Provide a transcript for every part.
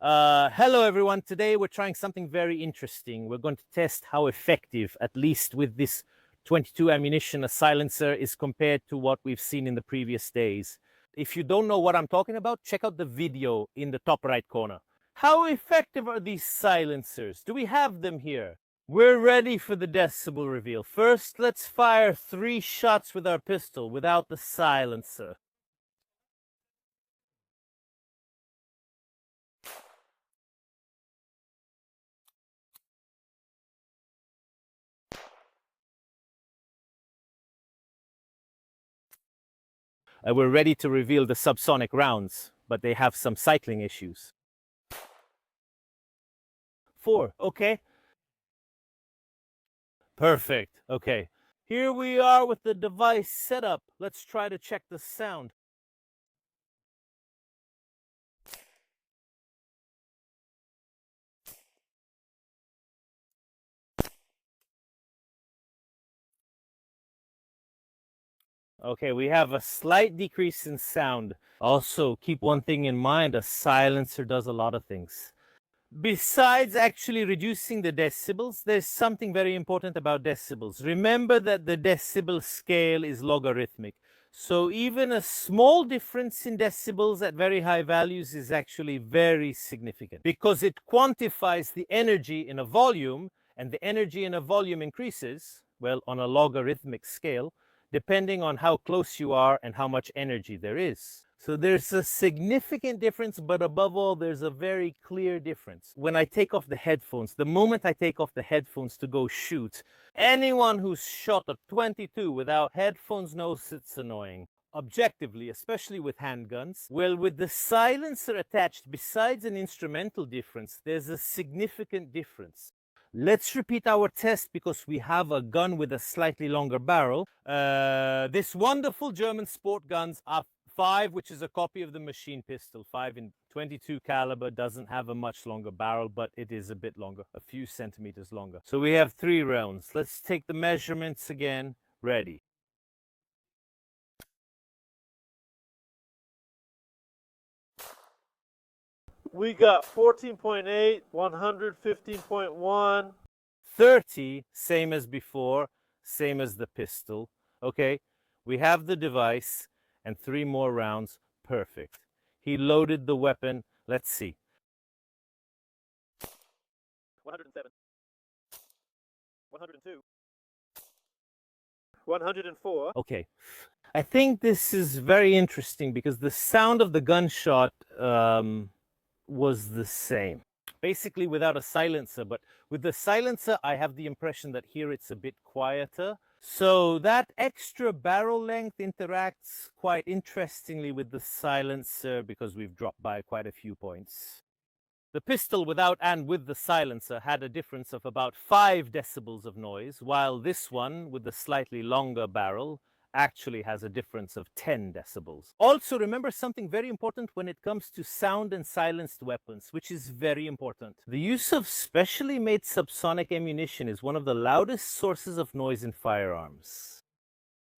Hello everyone, today we're trying something very interesting. We're going to test how effective, at least with this 22 ammunition, a silencer is compared to what we've seen in the previous days. If you don't know what I'm talking about, check out the video in the top right corner. How effective are these silencers? Do we have them here? We're ready for the decibel reveal. First, let's fire 3 shots with our pistol without the silencer. We're ready to reveal the subsonic rounds, but they have some cycling issues. 4, okay. Perfect, okay. Here we are with the device set up. Let's try to check the sound. Okay, we have a slight decrease in sound. Also, keep one thing in mind, a silencer does a lot of things. Besides actually reducing the decibels, there's something very important about decibels. Remember that the decibel scale is logarithmic. So even a small difference in decibels at very high values is actually very significant because it quantifies the energy in a volume, and the energy in a volume increases, well, on a logarithmic scale, depending on how close you are and how much energy there is. So there's a significant difference, but above all, there's a very clear difference. When I take off the headphones, the moment I take off the headphones to go shoot, anyone who's shot a 22 without headphones knows it's annoying. Objectively, especially with handguns, well, with the silencer attached, besides an instrumental difference, there's a significant difference. Let's repeat our test because we have a gun with a slightly longer barrel. This wonderful German sport guns are 5, which is a copy of the machine pistol. 5 in 22 caliber doesn't have a much longer barrel, but it is a bit longer, a few centimeters longer. So we have 3 rounds. Let's take the measurements again. Ready. We got 14.8, 115.1. 30, same as before, same as the pistol. Okay, we have the device and 3 more rounds. Perfect. He loaded the weapon. Let's see. 107. 102. 104. Okay. I think this is very interesting because the sound of the gunshot was the same. Basically without a silencer, but with the silencer, I have the impression that here it's a bit quieter. So that extra barrel length interacts quite interestingly with the silencer because we've dropped by quite a few points. The pistol without and with the silencer had a difference of about 5 decibels of noise, while this one with the slightly longer barrel actually has a difference of 10 decibels. Also, remember something very important when it comes to sound and silenced weapons, which is very important. The use of specially made subsonic ammunition is one of the loudest sources of noise in firearms.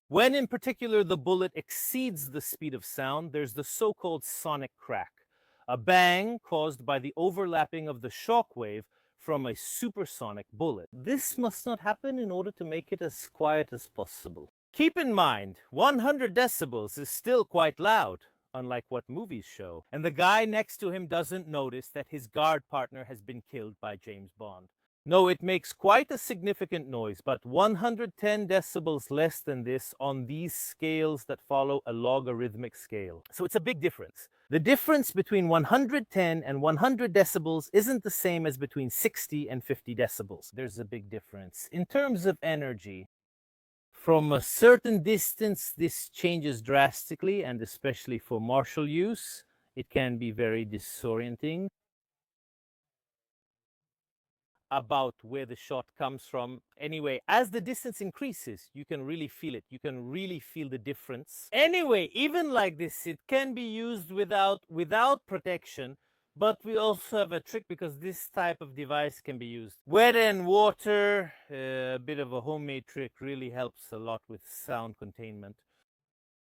When in particular the bullet exceeds the speed of sound, there's the so-called sonic crack, a bang caused by the overlapping of the shock wave from a supersonic bullet. This must not happen in order to make it as quiet as possible. Keep in mind, 100 decibels is still quite loud, unlike what movies show. And the guy next to him doesn't notice that his guard partner has been killed by James Bond. No, it makes quite a significant noise, but 110 decibels less than this on these scales that follow a logarithmic scale. So it's a big difference. The difference between 110 and 100 decibels isn't the same as between 60 and 50 decibels. There's a big difference. In terms of energy, from a certain distance, this changes drastically, and especially for martial use, it can be very disorienting about where the shot comes from. Anyway, as the distance increases, you can really feel it. You can really feel the difference. Anyway, even like this, it can be used without protection. But we also have a trick because this type of device can be used wet and water. A bit of a homemade trick really helps a lot with sound containment.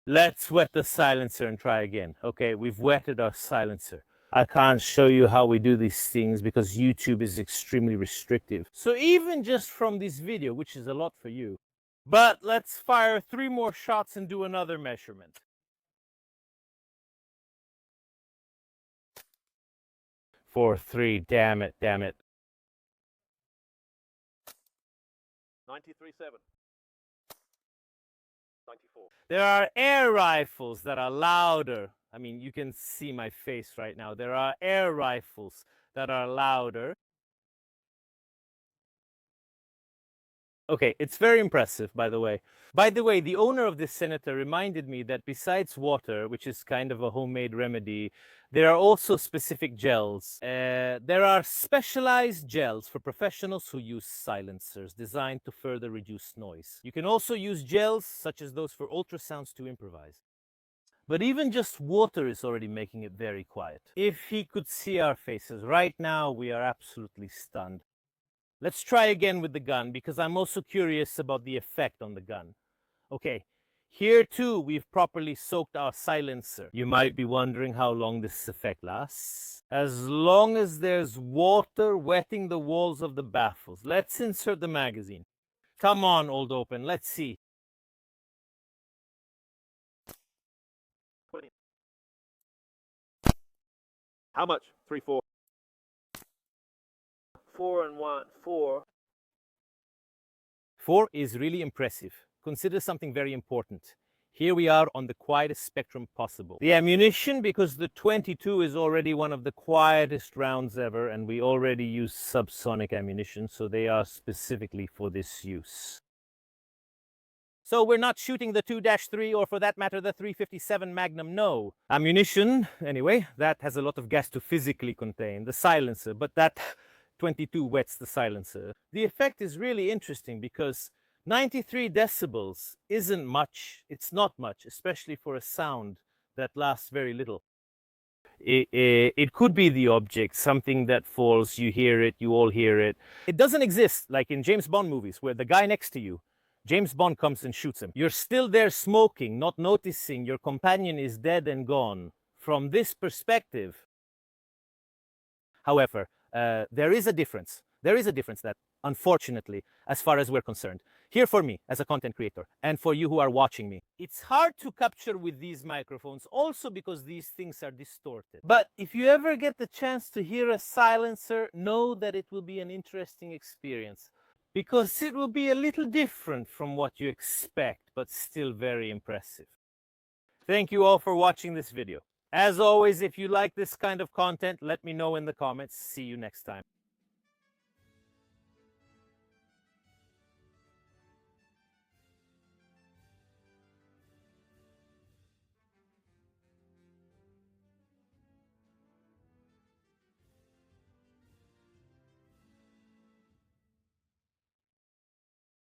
Let's wet the silencer and try again. Okay, we've wetted our silencer. I can't show you how we do these things because YouTube is extremely restrictive. So even just from this video, which is a lot for you, but let's fire 3 more shots and do another measurement. 4-3, damn it. 93.7. There are air rifles that are louder. I mean, you can see my face right now. There are air rifles that are louder. Okay, it's very impressive, by the way. By the way, the owner of this senator reminded me that besides water, which is kind of a homemade remedy, there are also specific gels. There are specialized gels for professionals who use silencers designed to further reduce noise. You can also use gels such as those for ultrasounds to improvise. But even just water is already making it very quiet. If he could see our faces right now, we are absolutely stunned. Let's try again with the gun because I'm also curious about the effect on the gun. Okay, here too we've properly soaked our silencer. You might be wondering how long this effect lasts. As long as there's water wetting the walls of the baffles. Let's insert the magazine. Come on, old open, let's see. 20. How much? 3-4. 4 and 1. 4. 4 is really impressive. Consider something very important. Here we are on the quietest spectrum possible. The ammunition, because the 22 is already one of the quietest rounds ever, and we already use subsonic ammunition, so they are specifically for this use. So we're not shooting the 2-3 or for that matter the 357 Magnum, no. Ammunition, anyway, that has a lot of gas to physically contain. The silencer, but that 22 wets the silencer. The effect is really interesting because 93 decibels isn't much. It's not much, especially for a sound that lasts very little. It could be the object, something that falls, you hear it, you all hear it. It doesn't exist like in James Bond movies where the guy next to you, James Bond comes and shoots him. You're still there smoking, not noticing your companion is dead and gone. From this perspective, however, there is a difference. There is a difference that, unfortunately, as far as we're concerned, here for me as a content creator and for you who are watching me, it's hard to capture with these microphones also because these things are distorted. But if you ever get the chance to hear a silencer, know that it will be an interesting experience because it will be a little different from what you expect, but still very impressive. Thank you all for watching this video. As always, if you like this kind of content, let me know in the comments. See you next time.